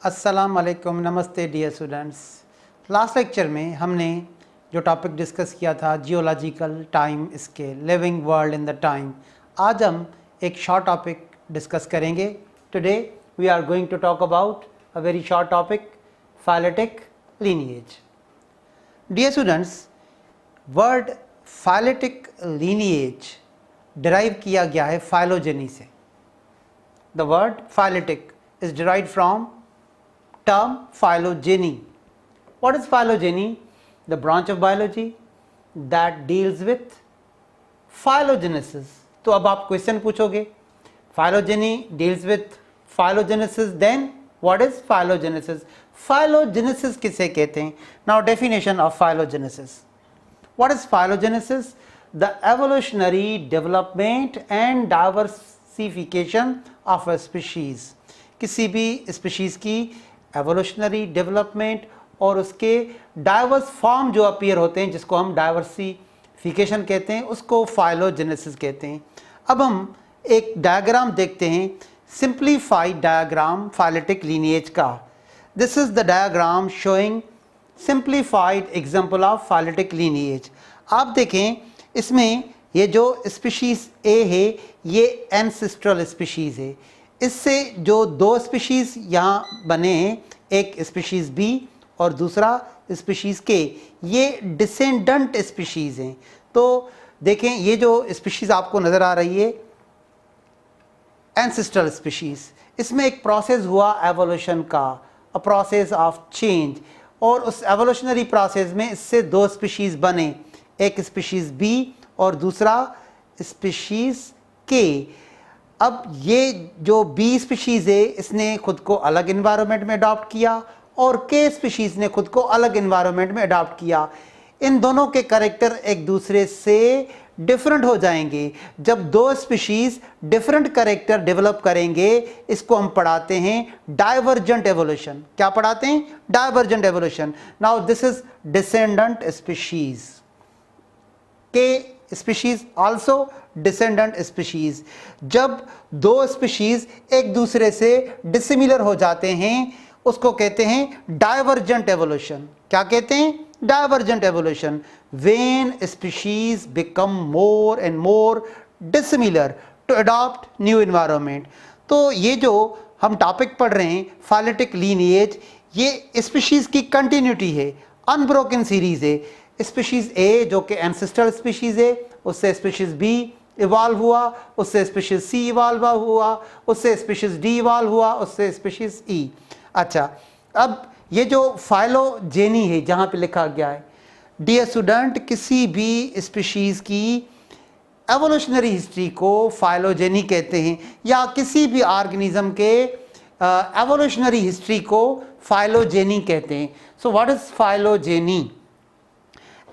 अस्सलाम वालेकुम, नमस्ते डियर स्टूडेंट्स। लास्ट लेक्चर में हमने जो टॉपिक डिस्कस किया था geological time scale, living world in the time. आज हम एक शॉर्ट टॉपिक डिस्कस करेंगे। Today we are going to talk about a very short topic, phyletic lineage. Dear students, word phyletic lineage derive किया गया है phylogeny से। The word phyletic is derived from term phylogeny. What is phylogeny? The branch of biology that deals with phylogenesis. तो अब आप question पूछोगे, phylogeny deals with phylogenesis, then what is phylogenesis? Phylogenesis किसे कहते हैं? Now definition of phylogenesis. What is phylogenesis? The evolutionary development and diversification of a species. किसी भी species की एवोल्यूशनरी डेवलपमेंट और उसके डाइवर्स फॉर्म जो अपीयर होते हैं, जिसको हम डाइवर्सिफिकेशन कहते हैं, उसको फाइलोजेनेसिस कहते हैं। अब हम एक डायग्राम देखते हैं, सिंप्लीफाइड डायग्राम फाइलेटिक लीनिएज का। This is the diagram showing simplified example of phyletic lineage. आप देखें, इसमें ये जो स्पीशीज़ ए है ये एंसेस्ट्रल स्पीशीज़ है। इससे जो दो स्पीशीज़ यहाँ बने हैं, एक स्पीशीज़ बी और दूसरा स्पीशीज़ के, ये डिसेंडेंट स्पीशीज़ हैं। तो देखें, ये जो स्पीशीज़ आपको नज़र आ रही है एंसेस्ट्रल स्पीशीज़, इसमें एक प्रोसेस हुआ एवोल्यूशन का, अ प्रोसेस ऑफ चेंज, और उस एवोल्यूशनरी प्रोसेस में इससे दो स्पीशीज़ बने, एक स्पीशीज़ बी और दूसरा स्पीशीज़ के। अब ये जो बी स्पीशीज़ है, इसने खुद को अलग इन्वायरमेंट में अडॉप्ट किया और के स्पीशीज़ ने खुद को अलग इन्वायरमेंट में अडॉप्ट किया। इन दोनों के कैरेक्टर एक दूसरे से डिफरेंट हो जाएंगे। जब दो स्पीशीज़ डिफरेंट कैरेक्टर डेवलप करेंगे, इसको हम पढ़ाते हैं डाइवर्जेंट एवोल्यूशन। क्या पढ़ाते हैं? Divergent evolution. Now this is descendant species, के स्पीशीज़ आल्सो डिसेंडेंट स्पीशीज़। जब दो स्पीशीज़ एक दूसरे से डिसिमिलर हो जाते हैं, उसको कहते हैं डाइवर्जेंट एवोल्यूशन। क्या कहते हैं? Divergent evolution. When species become more and more dissimilar to adopt new environment. तो ये जो हम टॉपिक पढ़ रहे हैं फाइलेटिक लीनिएज, ये स्पीशीज़ की कंटिन्यूटी है, अनब्रोकन सीरीज़ है। स्पीशीज़ ए जो कि एंसेस्ट्रल स्पीशीज़ है, उससे स्पीशीज़ बी इवॉल्व हुआ, उससे स्पीशीज़ सी इवॉल्व हुआ, उससे स्पीशीज़ डी इवॉल्व हुआ, उससे स्पीशीज़ ई। अच्छा, अब ये जो फाइलोजेनी है जहाँ पे लिखा गया है, डियर स्टूडेंट, किसी भी स्पीशीज़ की एवोल्यूशनरी हिस्ट्री को फाइलोजेनी कहते हैं, या किसी भी ऑर्गेनिज्म के एवोल्यूशनरी हिस्ट्री को फाइलोजेनी कहते हैं। So what is phylogeny?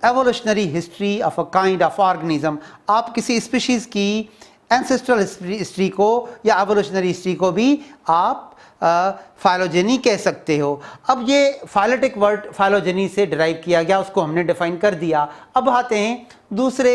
Evolutionary history of a kind of organism. आप किसी स्पीशीज़ की एंसेस्ट्रल हिस्ट्री को या एवोल्यूशनरी हिस्ट्री को भी आप फाइलोजेनी कह सकते हो। अब ये फाइलेटिक वर्ड फाइलोजेनी से डिराइव किया गया, उसको हमने डिफाइन कर दिया। अब आते हैं दूसरे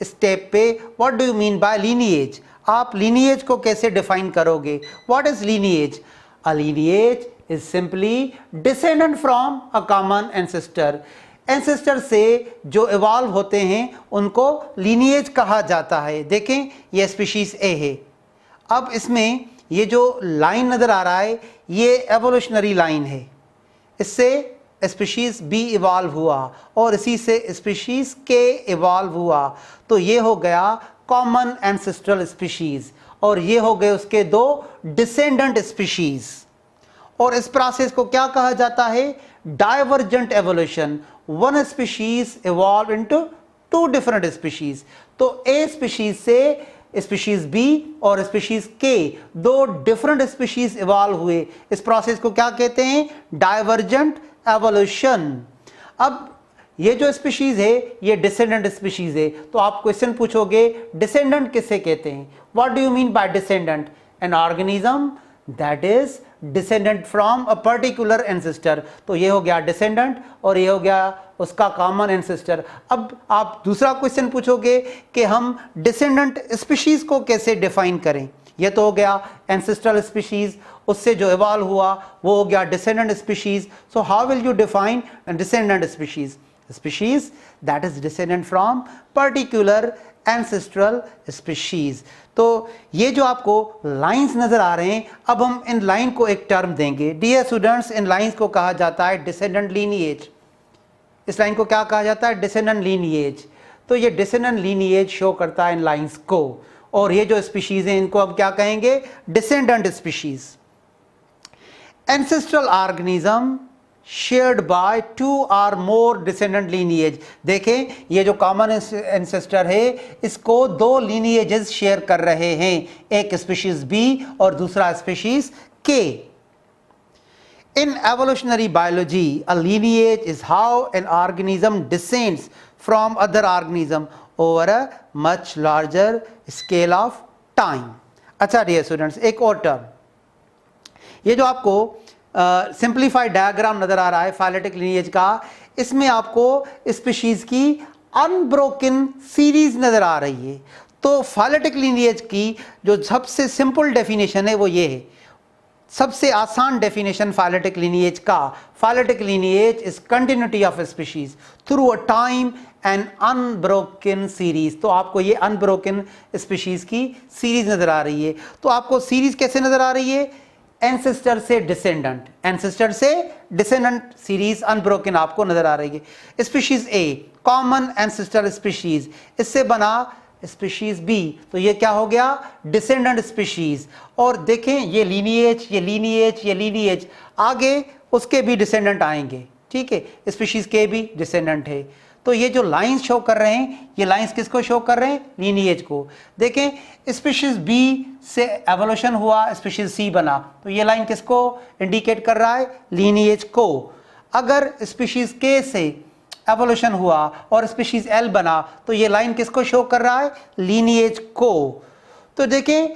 स्टेप पे, what do you mean by lineage? आप लीनिएज को कैसे डिफाइन करोगे? What is lineage? A lineage is simply descendant from a common ancestor. Ancestor से जो इवॉल्व होते हैं उनको लीनिएज कहा जाता है। देखें, ये स्पीशीज़ ए है। अब इसमें ये जो लाइन नज़र आ रहा है, ये एवोल्यूशनरी लाइन है। इससे स्पीशीज़ बी इवॉल्व हुआ और इसी से स्पीशीज़ के इवॉल्व हुआ, तो ये हो गया कॉमन एंसेस्ट्रल स्पीशीज़, और ये हो गए उसके दो डिसेंडेंट स्पीशीज़। और इस प्रोसेस को क्या कहा जाता है? Divergent evolution. One species evolve into two different species. तो ए स्पीशीज से स्पीशीज बी और स्पीशीज के दो डिफरेंट स्पीशीज इवॉल्व हुए। इस प्रोसेस को क्या कहते हैं? Divergent evolution. अब ये जो स्पीशीज है ये डिसेंडेंट स्पीशीज है, तो आप क्वेश्चन पूछोगे डिसेंडेंट किसे कहते हैं? What do you mean by descendant? An organism that is descendant from a particular ancestor. तो ये हो गया डिसेंडेंट और ये हो गया उसका कॉमन एंसेस्टर। अब आप दूसरा क्वेश्चन पूछोगे कि हम डिसेंडेंट स्पीशीज को कैसे डिफाइन करें? ये तो हो गया एंसेस्ट्रल स्पीशीज, उससे जो इवॉल्व हुआ वो हो गया descendant species. So how will you define descendant species? Species that is descendant from particular ancestral species. तो ये जो आपको लाइंस नजर आ रहे हैं, अब हम इन लाइन को एक टर्म देंगे. डियर स्टूडेंट्स, इन लाइंस को कहा जाता है डिसेंडेंट लीनिएज. इस लाइन को क्या कहा जाता है? Descendant lineage. तो ये डिसेंडेंट लीनिएज शो करता है इन लाइंस को, और ये जो स्पीशीज हैं इनको हम क्या कहेंगे? Descendant species. Ancestral organism shared by 2 or more descendant lineage. देखें, ये जो कॉमन एंसेस्टर है इसको 2 lineages शेयर कर रहे हैं, एक स्पीशीज बी और दूसरा स्पीशीज के. In evolutionary biology, a lineage is how an organism descends from other organism over a much larger scale of time. अच्छा डियर स्टूडेंट्स, एक और टर्म, ये जो आपको सिंप्लीफाइड डायग्राम नजर आ रहा है फाइलेटिक लीनिएज का, इसमें आपको स्पीशीज की अनब्रोकन सीरीज नजर आ रही है. तो फाइलेटिक लीनिएज की जो सबसे सिंपल डेफिनेशन है वो ये है, सबसे आसान डेफिनेशन फाइलेटिक लीनिएज का. Phyletic lineage is continuity of species through a time and unbroken series. तो आपको ये अनब्रोकन स्पीशीज की सीरीज नजर आ रही है. तो आपको सीरीज कैसे नजर आ रही है? एंसेस्टर से डिसेंडेंट, एंसेस्टर से डिसेंडेंट सीरीज अनब्रोकन आपको नजर आ रही है. स्पीशीज ए कॉमन एंसेस्टर स्पीशीज, इससे बना स्पीशीज बी, तो ये क्या हो गया? Descendant species. और देखें ये लीनिएज, ये लीनिएज, ये लीनिएज, आगे उसके भी डिसेंडेंट आएंगे. ठीक है, स्पीशीज के भी डिसेंडेंट है. तो ये जो लाइंस शो कर रहे हैं, ये लाइंस किसको शो कर रहे हैं? लीनिएज को. देखें स्पीशीज बी से एवोल्यूशन हुआ, स्पीशीज सी बना, तो ये लाइन किसको इंडिकेट कर रहा है? लीनिएज को. अगर स्पीशीज के से एवोल्यूशन हुआ और स्पीशीज एल बना, तो ये लाइन किसको शो कर रहा है? लीनिएज को. तो देखें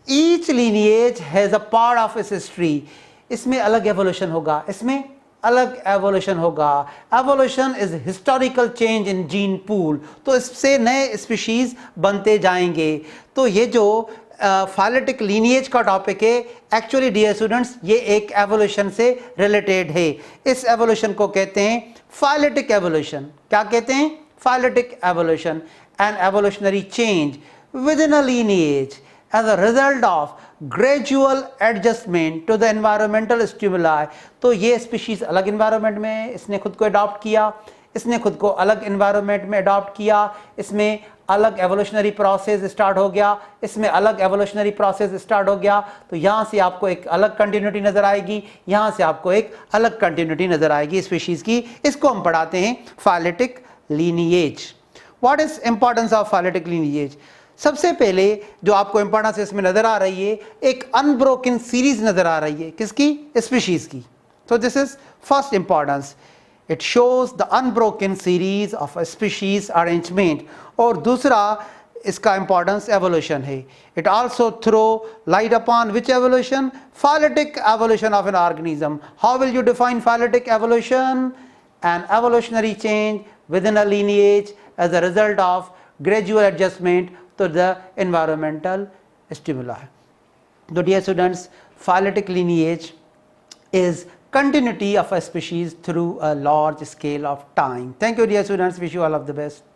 each lineage has a part of its history. इसमें अलग एवोल्यूशन होगा, इसमें अलग एवोल्यूशन होगा. Evolution is historical change in gene pool. तो इससे नए स्पीशीज बनते जाएंगे. तो ये जो फाइलेटिक लीनिएज का टॉपिक है, एक्चुअली डियर स्टूडेंट्स ये एक एवोल्यूशन से रिलेटेड है. इस एवोल्यूशन को कहते हैं फाइलेटिक एवोल्यूशन. क्या कहते हैं? Phyletic evolution. An evolutionary change within a lineage as a result of gradual adjustment to the environmental stimuli. तो ये स्पीशीज अलग इन्वायरमेंट में इसने खुद को अडॉप्ट किया, इसने खुद को अलग इन्वायरमेंट में अडॉप्ट किया, इसमें अलग एवोल्यूशनरी प्रोसेस स्टार्ट हो गया, इसमें अलग एवोल्यूशनरी प्रोसेस स्टार्ट हो गया. तो यहाँ से आपको एक अलग कंटिन्यूटी नजर आएगी, यहाँ से आपको एक अलग कंटिन्यूटी नजर आएगी स्पीशीज की. इसको हम पढ़ाते हैं phyletic lineage. What is importance of phyletic lineage? सबसे पहले जो आपको इंपॉर्टेंस इसमें नजर आ रही है, एक अनब्रोकन सीरीज नजर आ रही है. किसकी? स्पीशीज की. तो this is first importance. It shows the unbroken series of a species arrangement. और दूसरा इसका इंपॉर्टेंस एवोल्यूशन है. It also throw light upon which evolution? Phyletic evolution of an organism. How will you define phyletic evolution? An evolutionary change within a lineage as a result of gradual adjustment to the environmental stimuli. So dear students, phyletic lineage is continuity of a species through a large scale of time. Thank you dear students, wish you all of the best.